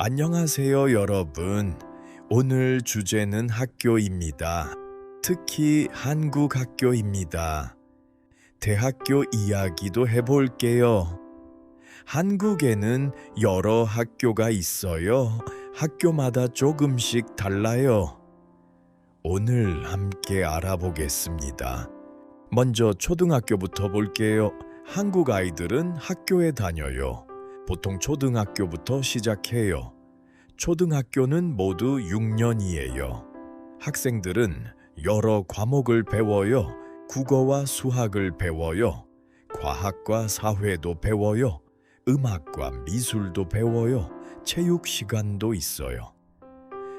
안녕하세요, 여러분. 오늘 주제는 학교입니다. 특히 한국 학교입니다. 대학교 이야기도 해볼게요. 한국에는 여러 학교가 있어요. 학교마다 조금씩 달라요. 오늘 함께 알아보겠습니다. 먼저 초등학교부터 볼게요. 한국 아이들은 학교에 다녀요. 보통 초등학교부터 시작해요. 초등학교는 모두 6년이에요. 학생들은 여러 과목을 배워요. 국어와 수학을 배워요. 과학과 사회도 배워요. 음악과 미술도 배워요. 체육 시간도 있어요.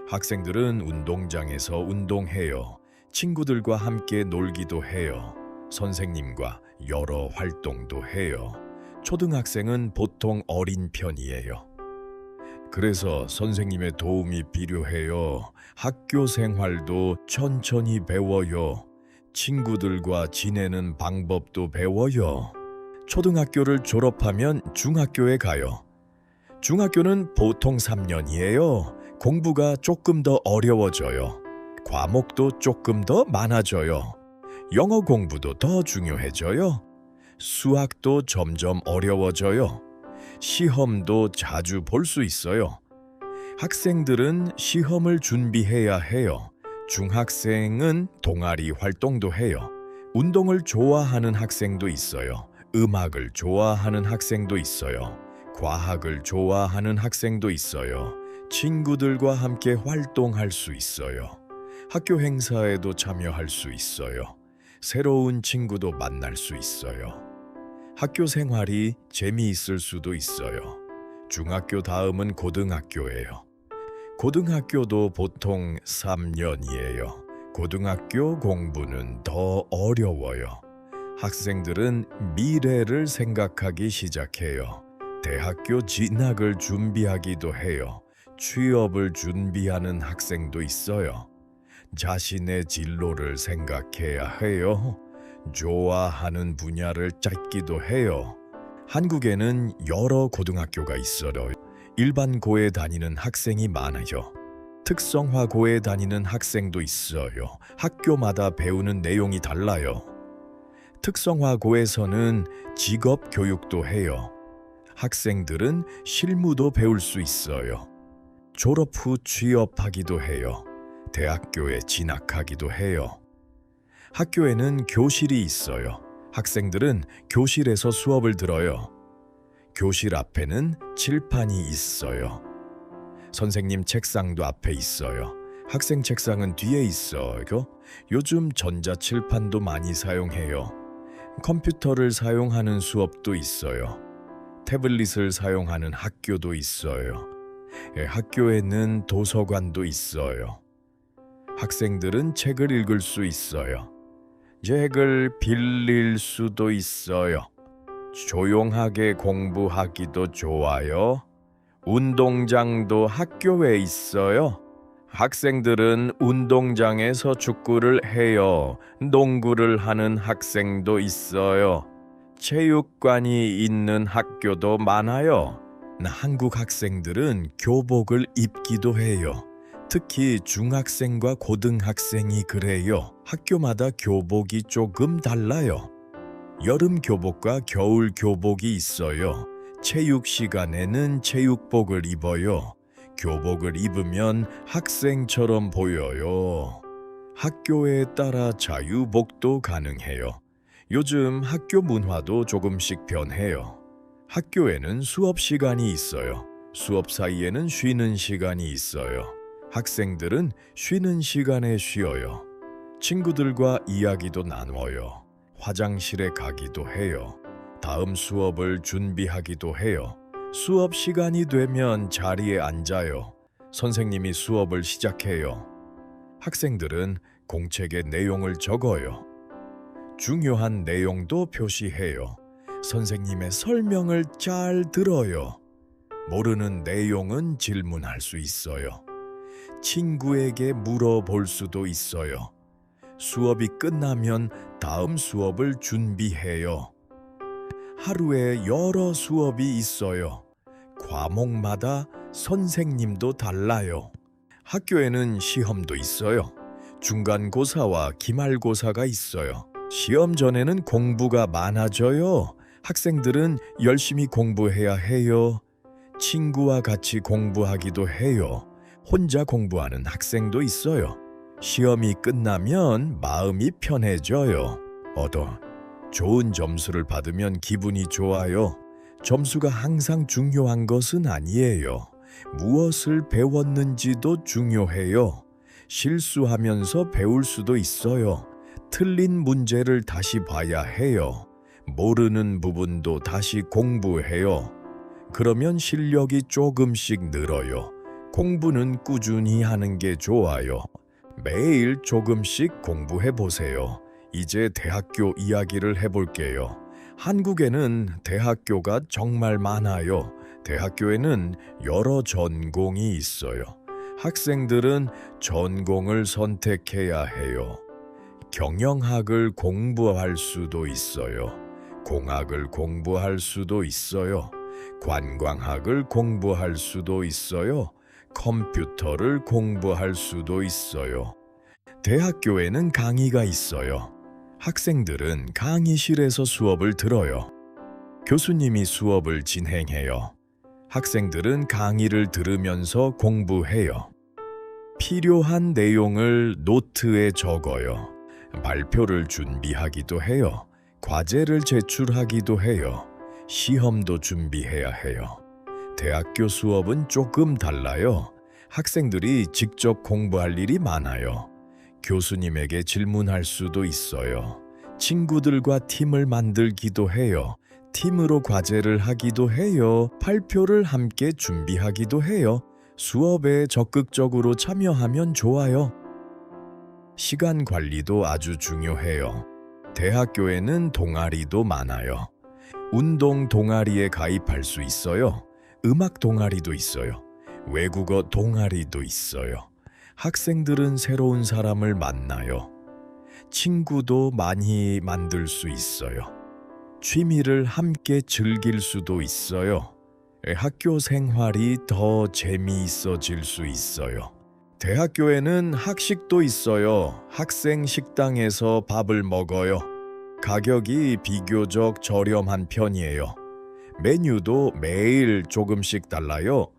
학생들은 운동장에서 운동해요. 친구들과 함께 놀기도 해요. 선생님과 여러 활동도 해요. 초등학생은 보통 어린 편이에요. 그래서 선생님의 도움이 필요해요. 학교 생활도 천천히 배워요. 친구들과 지내는 방법도 배워요. 초등학교를 졸업하면 중학교에 가요. 중학교는 보통 3년이에요. 공부가 조금 더 어려워져요. 과목도 조금 더 많아져요. 영어 공부도 더 중요해져요. 수학도 점점 어려워져요. 시험도 자주 볼 수 있어요. 학생들은 시험을 준비해야 해요. 중학생은 동아리 활동도 해요. 운동을 좋아하는 학생도 있어요. 음악을 좋아하는 학생도 있어요. 과학을 좋아하는 학생도 있어요. 친구들과 함께 활동할 수 있어요. 학교 행사에도 참여할 수 있어요. 새로운 친구도 만날 수 있어요. 학교 생활이 재미있을 수도 있어요. 중학교 다음은 고등학교예요. 고등학교도 보통 3년이에요. 고등학교 공부는 더 어려워요. 학생들은 미래를 생각하기 시작해요. 대학교 진학을 준비하기도 해요. 취업을 준비하는 학생도 있어요. 자신의 진로를 생각해야 해요. 좋아하는 분야를 찾기도 해요. 한국에는 여러 고등학교가 있어요. 일반고에 다니는 학생이 많아요. 특성화고에 다니는 학생도 있어요. 학교마다 배우는 내용이 달라요. 특성화고에서는 직업 교육도 해요. 학생들은 실무도 배울 수 있어요. 졸업 후 취업하기도 해요. 대학교에 진학하기도 해요. 학교에는 교실이 있어요. 학생들은 교실에서 수업을 들어요. 교실 앞에는 칠판이 있어요. 선생님 책상도 앞에 있어요. 학생 책상은 뒤에 있어요. 요즘 전자칠판도 많이 사용해요. 컴퓨터를 사용하는 수업도 있어요. 태블릿을 사용하는 학교도 있어요. 학교에는 도서관도 있어요. 학생들은 책을 읽을 수 있어요. 책을 빌릴 수도 있어요. 조용하게 공부하기도 좋아요. 운동장도 학교에 있어요. 학생들은 운동장에서 축구를 해요. 농구를 하는 학생도 있어요. 체육관이 있는 학교도 많아요. 한국 학생들은 교복을 입기도 해요. 특히 중학생과 고등학생이 그래요. 학교마다 교복이 조금 달라요. 여름 교복과 겨울 교복이 있어요. 체육 시간에는 체육복을 입어요. 교복을 입으면 학생처럼 보여요. 학교에 따라 자유복도 가능해요. 요즘 학교 문화도 조금씩 변해요. 학교에는 수업 시간이 있어요. 수업 사이에는 쉬는 시간이 있어요. 학생들은 쉬는 시간에 쉬어요. 친구들과 이야기도 나눠요. 화장실에 가기도 해요. 다음 수업을 준비하기도 해요. 수업 시간이 되면 자리에 앉아요. 선생님이 수업을 시작해요. 학생들은 공책에 내용을 적어요. 중요한 내용도 표시해요. 선생님의 설명을 잘 들어요. 모르는 내용은 질문할 수 있어요. 친구에게 물어볼 수도 있어요. 수업이 끝나면 다음 수업을 준비해요. 하루에 여러 수업이 있어요. 과목마다 선생님도 달라요. 학교에는 시험도 있어요. 중간고사와 기말고사가 있어요. 시험 전에는 공부가 많아져요. 학생들은 열심히 공부해야 해요. 친구와 같이 공부하기도 해요. 혼자 공부하는 학생도 있어요. 시험이 끝나면 마음이 편해져요. 좋은 점수를 받으면 기분이 좋아요. 점수가 항상 중요한 것은 아니에요. 무엇을 배웠는지도 중요해요. 실수하면서 배울 수도 있어요. 틀린 문제를 다시 봐야 해요. 모르는 부분도 다시 공부해요. 그러면 실력이 조금씩 늘어요. 공부는 꾸준히 하는 게 좋아요. 매일 조금씩 공부해 보세요. 이제 대학교 이야기를 해볼게요. 한국에는 대학교가 정말 많아요. 대학교에는 여러 전공이 있어요. 학생들은 전공을 선택해야 해요. 경영학을 공부할 수도 있어요. 공학을 공부할 수도 있어요. 관광학을 공부할 수도 있어요. 컴퓨터를 공부할 수도 있어요. 대학교에는 강의가 있어요. 학생들은 강의실에서 수업을 들어요. 교수님이 수업을 진행해요. 학생들은 강의를 들으면서 공부해요. 필요한 내용을 노트에 적어요. 발표를 준비하기도 해요. 과제를 제출하기도 해요. 시험도 준비해야 해요. 대학교 수업은 조금 달라요. 학생들이 직접 공부할 일이 많아요. 교수님에게 질문할 수도 있어요. 친구들과 팀을 만들기도 해요. 팀으로 과제를 하기도 해요. 발표를 함께 준비하기도 해요. 수업에 적극적으로 참여하면 좋아요. 시간 관리도 아주 중요해요. 대학교에는 동아리도 많아요. 운동 동아리에 가입할 수 있어요. 음악 동아리도 있어요. 외국어 동아리도 있어요. 학생들은 새로운 사람을 만나요. 친구도 많이 만들 수 있어요. 취미를 함께 즐길 수도 있어요. 학교 생활이 더 재미있어질 수 있어요. 대학교에는 학식도 있어요. 학생 식당에서 밥을 먹어요. 가격이 비교적 저렴한 편이에요. 메뉴도 매일 조금씩 달라요.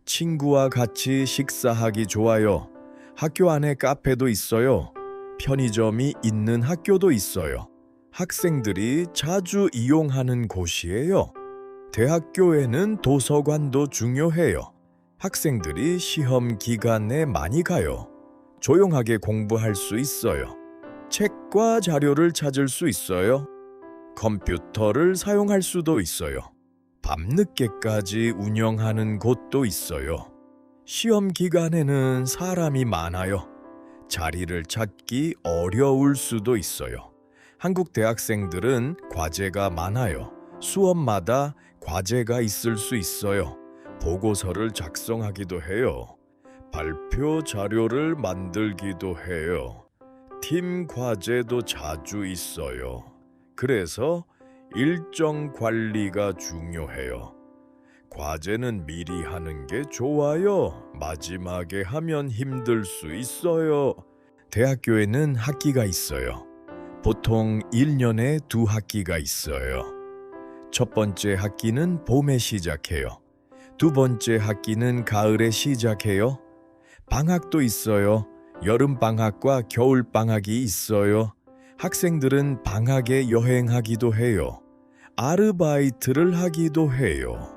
친구와 같이 식사하기 좋아요. 학교 안에 카페도 있어요. 편의점이 있는 학교도 있어요. 학생들이 자주 이용하는 곳이에요. 대학교에는 도서관도 중요해요. 학생들이 시험 기간에 많이 가요. 조용하게 공부할 수 있어요. 책과 자료를 찾을 수 있어요. 컴퓨터를 사용할 수도 있어요. 밤늦게까지 운영하는 곳도 있어요. 시험 기간에는 사람이 많아요. 자리를 찾기 어려울 수도 있어요. 한국 대학생들은 과제가 많아요. 수업마다 과제가 있을 수 있어요. 보고서를 작성하기도 해요. 발표 자료를 만들기도 해요. 팀 과제도 자주 있어요. 그래서 일정 관리가 중요해요. 과제는 미리 하는 게 좋아요. 마지막에 하면 힘들 수 있어요. 대학교에는 학기가 있어요. 보통 1년에 2학기가 있어요. 첫 번째 학기는 봄에 시작해요. 두 번째 학기는 가을에 시작해요. 방학도 있어요. 여름방학과 겨울방학이 있어요. 학생들은 방학에 여행하기도 해요. 아르바이트를 하기도 해요.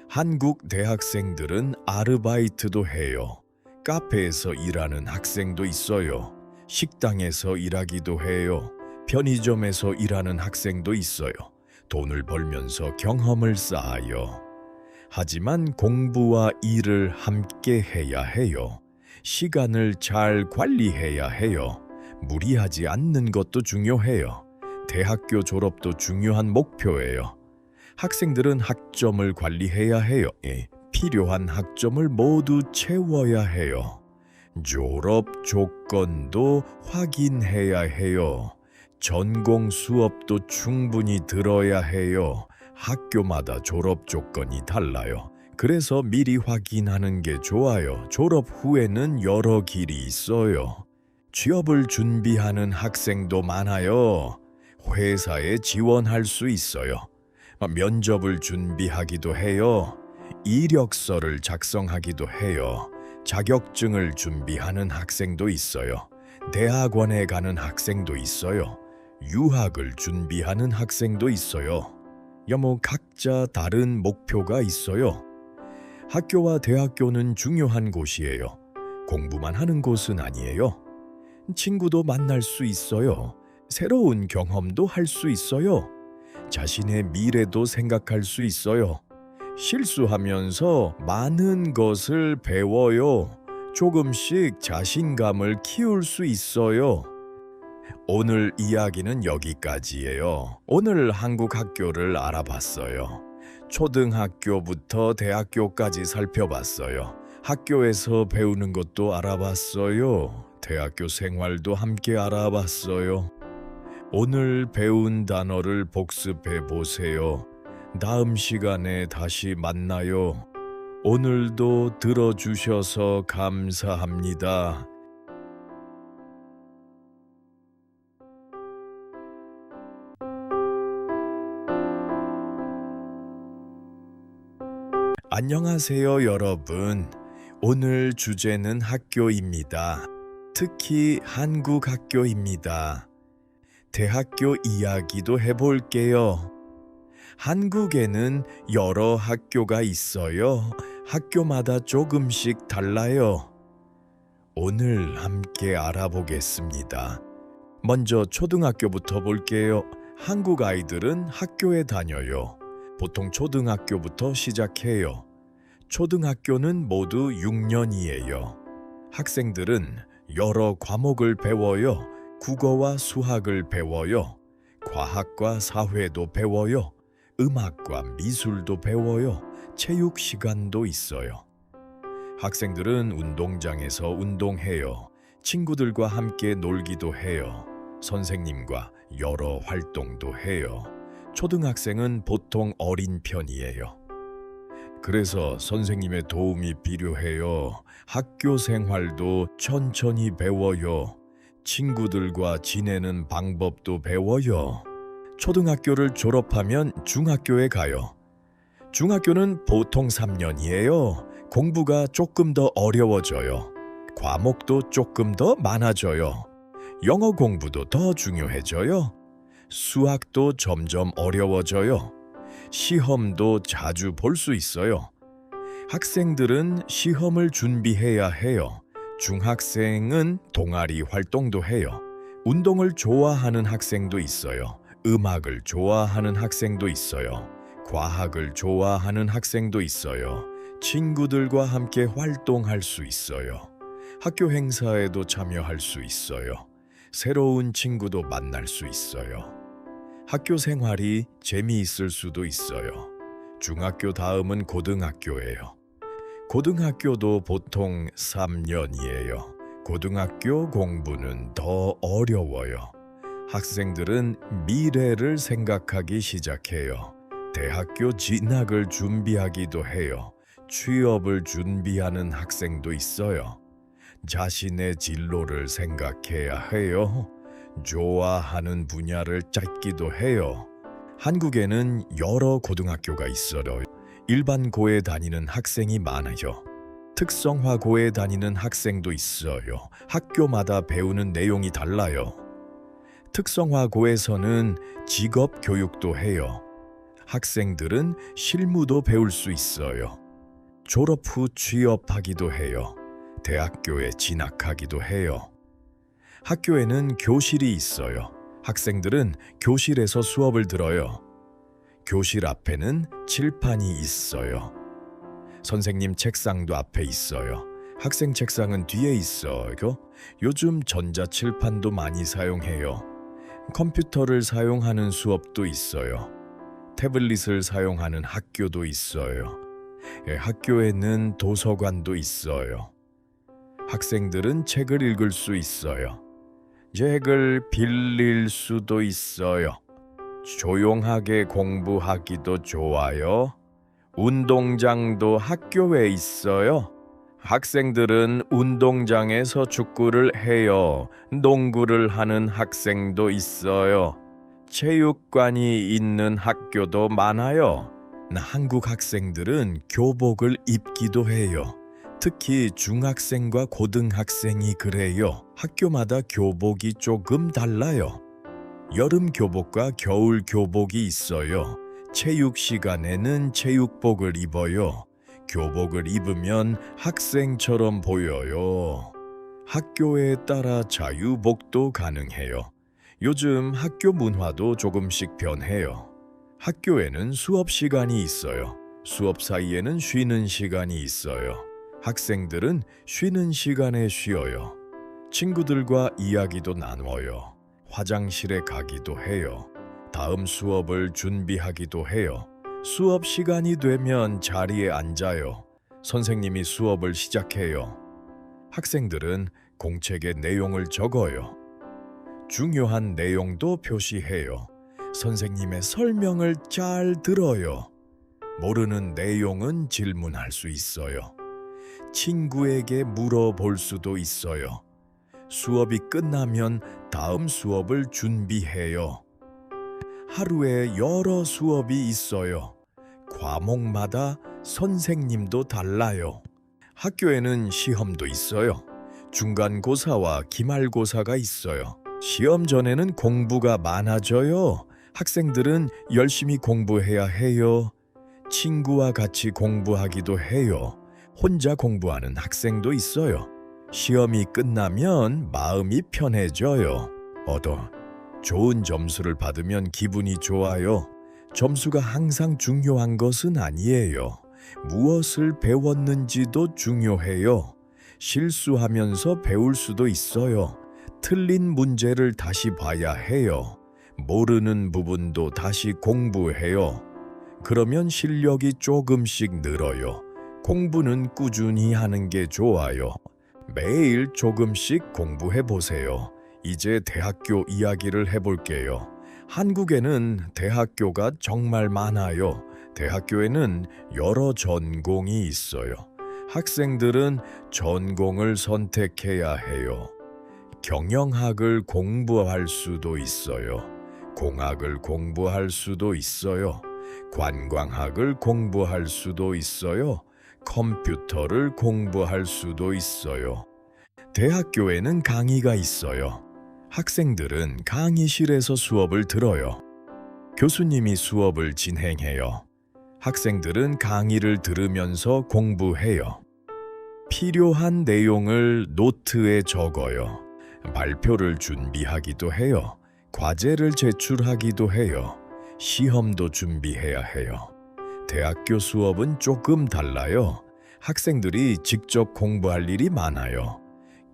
한국 대학생들은 아르바이트도 해요. 카페에서 일하는 학생도 있어요. 식당에서 일하기도 해요. 편의점에서 일하는 학생도 있어요. 돈을 벌면서 경험을 쌓아요. 하지만 공부와 일을 함께 해야 해요. 시간을 잘 관리해야 해요. 무리하지 않는 것도 중요해요. 대학교 졸업도 중요한 목표예요. 학생들은 학점을 관리해야 해요. 필요한 학점을 모두 채워야 해요. 졸업 조건도 확인해야 해요. 전공 수업도 충분히 들어야 해요. 학교마다 졸업 조건이 달라요. 그래서 미리 확인하는 게 좋아요. 졸업 후에는 여러 길이 있어요. 취업을 준비하는 학생도 많아요. 회사에 지원할 수 있어요. 면접을 준비하기도 해요. 이력서를 작성하기도 해요. 자격증을 준비하는 학생도 있어요. 대학원에 가는 학생도 있어요. 유학을 준비하는 학생도 있어요. 각자 다른 목표가 있어요. 학교와 대학교는 중요한 곳이에요. 공부만 하는 곳은 아니에요. 친구도 만날 수 있어요. 새로운 경험도 할 수 있어요. 자신의 미래도 생각할 수 있어요. 실수하면서 많은 것을 배워요. 조금씩 자신감을 키울 수 있어요. 오늘 이야기는 여기까지예요. 오늘 한국 학교를 알아봤어요. 초등학교부터 대학교까지 살펴봤어요. 학교에서 배우는 것도 알아봤어요. 대학교 생활도 함께 알아봤어요. 오늘 배운 단어를 복습해 보세요. 다음 시간에 다시 만나요. 오늘도 들어주셔서 감사합니다. 안녕하세요, 여러분. 오늘 주제는 학교입니다. 특히 한국 학교입니다. 대학교 이야기도 해볼게요. 한국에는 여러 학교가 있어요. 학교마다 조금씩 달라요. 오늘 함께 알아보겠습니다. 먼저 초등학교부터 볼게요. 한국 아이들은 학교에 다녀요. 보통 초등학교부터 시작해요. 초등학교는 모두 6년이에요. 학생들은 여러 과목을 배워요. 국어와 수학을 배워요. 과학과 사회도 배워요. 음악과 미술도 배워요. 체육 시간도 있어요. 학생들은 운동장에서 운동해요. 친구들과 함께 놀기도 해요. 선생님과 여러 활동도 해요. 초등학생은 보통 어린 편이에요. 그래서 선생님의 도움이 필요해요. 학교 생활도 천천히 배워요. 친구들과 지내는 방법도 배워요. 초등학교를 졸업하면 중학교에 가요. 중학교는 보통 3년이에요. 공부가 조금 더 어려워져요. 과목도 조금 더 많아져요. 영어 공부도 더 중요해져요. 수학도 점점 어려워져요. 시험도 자주 볼 수 있어요. 학생들은 시험을 준비해야 해요. 중학생은 동아리 활동도 해요. 운동을 좋아하는 학생도 있어요. 음악을 좋아하는 학생도 있어요. 과학을 좋아하는 학생도 있어요. 친구들과 함께 활동할 수 있어요. 학교 행사에도 참여할 수 있어요. 새로운 친구도 만날 수 있어요. 학교 생활이 재미있을 수도 있어요. 중학교 다음은 고등학교예요. 고등학교도 보통 3년이에요. 고등학교 공부는 더 어려워요. 학생들은 미래를 생각하기 시작해요. 대학교 진학을 준비하기도 해요. 취업을 준비하는 학생도 있어요. 자신의 진로를 생각해야 해요. 좋아하는 분야를 찾기도 해요. 한국에는 여러 고등학교가 있어요. 일반고에 다니는 학생이 많아요. 특성화고에 다니는 학생도 있어요. 학교마다 배우는 내용이 달라요. 특성화고에서는 직업 교육도 해요. 학생들은 실무도 배울 수 있어요. 졸업 후 취업하기도 해요. 대학교에 진학하기도 해요. 학교에는 교실이 있어요. 학생들은 교실에서 수업을 들어요. 교실 앞에는 칠판이 있어요. 선생님 책상도 앞에 있어요. 학생 책상은 뒤에 있어요. 요즘 전자칠판도 많이 사용해요. 컴퓨터를 사용하는 수업도 있어요. 태블릿을 사용하는 학교도 있어요. 학교에는 도서관도 있어요. 학생들은 책을 읽을 수 있어요. 책을 빌릴 수도 있어요. 조용하게 공부하기도 좋아요. 운동장도 학교에 있어요. 학생들은 운동장에서 축구를 해요. 농구를 하는 학생도 있어요. 체육관이 있는 학교도 많아요. 한국 학생들은 교복을 입기도 해요. 특히 중학생과 고등학생이 그래요. 학교마다 교복이 조금 달라요. 여름 교복과 겨울 교복이 있어요. 체육 시간에는 체육복을 입어요. 교복을 입으면 학생처럼 보여요. 학교에 따라 자유복도 가능해요. 요즘 학교 문화도 조금씩 변해요. 학교에는 수업 시간이 있어요. 수업 사이에는 쉬는 시간이 있어요. 학생들은 쉬는 시간에 쉬어요. 친구들과 이야기도 나눠요. 화장실에 가기도 해요. 다음 수업을 준비하기도 해요. 수업 시간이 되면 자리에 앉아요. 선생님이 수업을 시작해요. 학생들은 공책에 내용을 적어요. 중요한 내용도 표시해요. 선생님의 설명을 잘 들어요. 모르는 내용은 질문할 수 있어요. 친구에게 물어볼 수도 있어요. 수업이 끝나면 다음 수업을 준비해요. 하루에 여러 수업이 있어요. 과목마다 선생님도 달라요. 학교에는 시험도 있어요. 중간고사와 기말고사가 있어요. 시험 전에는 공부가 많아져요. 학생들은 열심히 공부해야 해요. 친구와 같이 공부하기도 해요. 혼자 공부하는 학생도 있어요. 시험이 끝나면 마음이 편해져요. 좋은 점수를 받으면 기분이 좋아요. 점수가 항상 중요한 것은 아니에요. 무엇을 배웠는지도 중요해요. 실수하면서 배울 수도 있어요. 틀린 문제를 다시 봐야 해요. 모르는 부분도 다시 공부해요. 그러면 실력이 조금씩 늘어요. 공부는 꾸준히 하는 게 좋아요. 매일 조금씩 공부해 보세요. 이제 대학교 이야기를 해볼게요. 한국에는 대학교가 정말 많아요. 대학교에는 여러 전공이 있어요. 학생들은 전공을 선택해야 해요. 경영학을 공부할 수도 있어요. 공학을 공부할 수도 있어요. 관광학을 공부할 수도 있어요. 컴퓨터를 공부할 수도 있어요. 대학교에는 강의가 있어요. 학생들은 강의실에서 수업을 들어요. 교수님이 수업을 진행해요. 학생들은 강의를 들으면서 공부해요. 필요한 내용을 노트에 적어요. 발표를 준비하기도 해요. 과제를 제출하기도 해요. 시험도 준비해야 해요. 대학교 수업은 조금 달라요. 학생들이 직접 공부할 일이 많아요.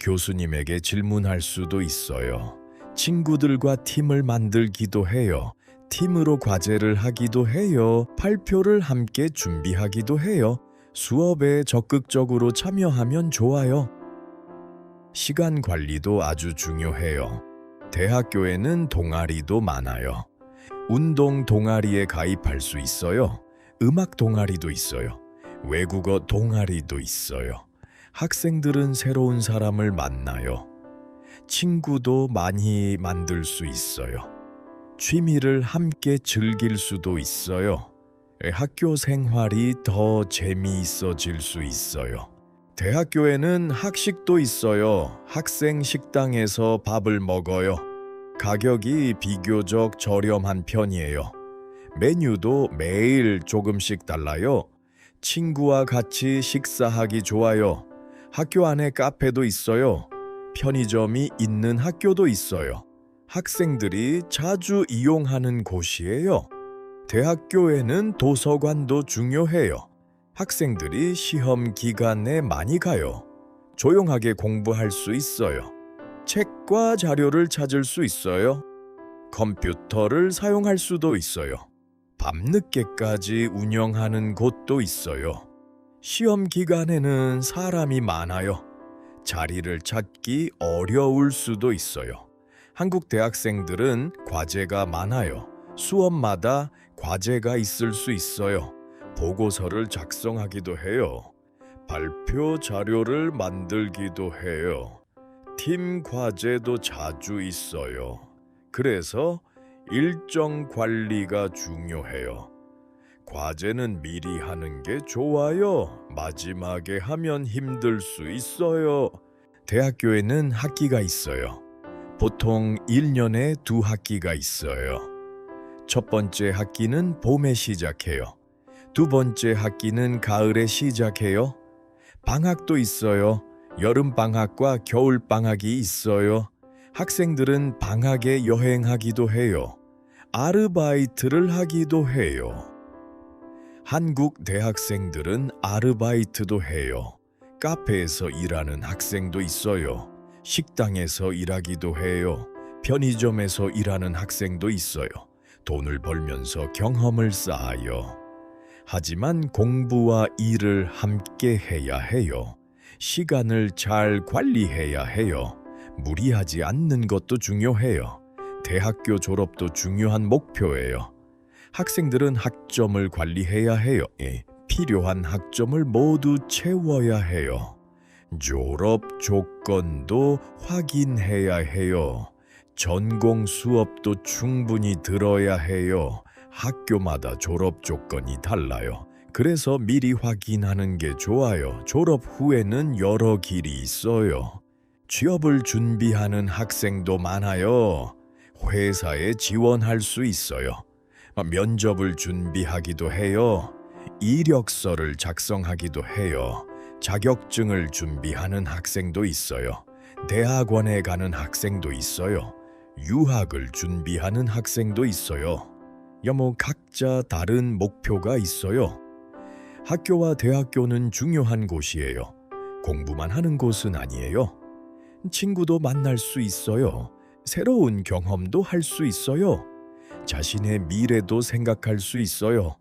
교수님에게 질문할 수도 있어요. 친구들과 팀을 만들기도 해요. 팀으로 과제를 하기도 해요. 발표를 함께 준비하기도 해요. 수업에 적극적으로 참여하면 좋아요. 시간 관리도 아주 중요해요. 대학교에는 동아리도 많아요. 운동 동아리에 가입할 수 있어요. 음악 동아리도 있어요. 외국어 동아리도 있어요. 학생들은 새로운 사람을 만나요. 친구도 많이 만들 수 있어요. 취미를 함께 즐길 수도 있어요. 학교 생활이 더 재미있어질 수 있어요. 대학교에는 학식도 있어요. 학생 식당에서 밥을 먹어요. 가격이 비교적 저렴한 편이에요. 메뉴도 매일 조금씩 달라요. 친구와 같이 식사하기 좋아요. 학교 안에 카페도 있어요. 편의점이 있는 학교도 있어요. 학생들이 자주 이용하는 곳이에요. 대학교에는 도서관도 중요해요. 학생들이 시험 기간에 많이 가요. 조용하게 공부할 수 있어요. 책과 자료를 찾을 수 있어요. 컴퓨터를 사용할 수도 있어요. 밤늦게까지 운영하는 곳도 있어요. 시험 기간에는 사람이 많아요. 자리를 찾기 어려울 수도 있어요. 한국 대학생들은 과제가 많아요. 수업마다 과제가 있을 수 있어요. 보고서를 작성하기도 해요. 발표 자료를 만들기도 해요. 팀 과제도 자주 있어요. 그래서 일정 관리가 중요해요. 과제는 미리 하는 게 좋아요. 마지막에 하면 힘들 수 있어요. 대학교에는 학기가 있어요. 보통 1년에 2학기가 있어요. 첫 번째 학기는 봄에 시작해요. 두 번째 학기는 가을에 시작해요. 방학도 있어요. 여름 방학과 겨울 방학이 있어요. 학생들은 방학에 여행하기도 해요. 아르바이트를 하기도 해요. 한국 대학생들은 아르바이트도 해요. 카페에서 일하는 학생도 있어요. 식당에서 일하기도 해요. 편의점에서 일하는 학생도 있어요. 돈을 벌면서 경험을 쌓아요. 하지만 공부와 일을 함께 해야 해요. 시간을 잘 관리해야 해요. 무리하지 않는 것도 중요해요. 대학교 졸업도 중요한 목표예요. 학생들은 학점을 관리해야 해요. 필요한 학점을 모두 채워야 해요. 졸업 조건도 확인해야 해요. 전공 수업도 충분히 들어야 해요. 학교마다 졸업 조건이 달라요. 그래서 미리 확인하는 게 좋아요. 졸업 후에는 여러 길이 있어요. 취업을 준비하는 학생도 많아요. 회사에 지원할 수 있어요. 면접을 준비하기도 해요. 이력서를 작성하기도 해요. 자격증을 준비하는 학생도 있어요. 대학원에 가는 학생도 있어요. 유학을 준비하는 학생도 있어요. 각자 다른 목표가 있어요. 학교와 대학교는 중요한 곳이에요. 공부만 하는 곳은 아니에요. 친구도 만날 수 있어요. 새로운 경험도 할 수 있어요. 자신의 미래도 생각할 수 있어요.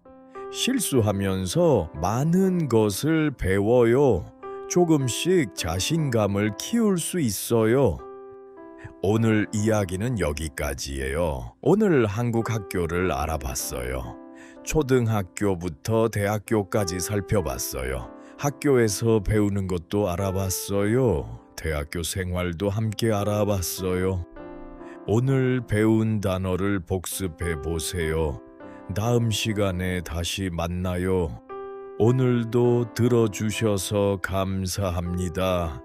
실수하면서 많은 것을 배워요. 조금씩 자신감을 키울 수 있어요. 오늘 이야기는 여기까지예요. 오늘 한국 학교를 알아봤어요. 초등학교부터 대학교까지 살펴봤어요. 학교에서 배우는 것도 알아봤어요. 대학교 생활도 함께 알아봤어요. 오늘 배운 단어를 복습해 보세요. 다음 시간에 다시 만나요. 오늘도 들어주셔서 감사합니다.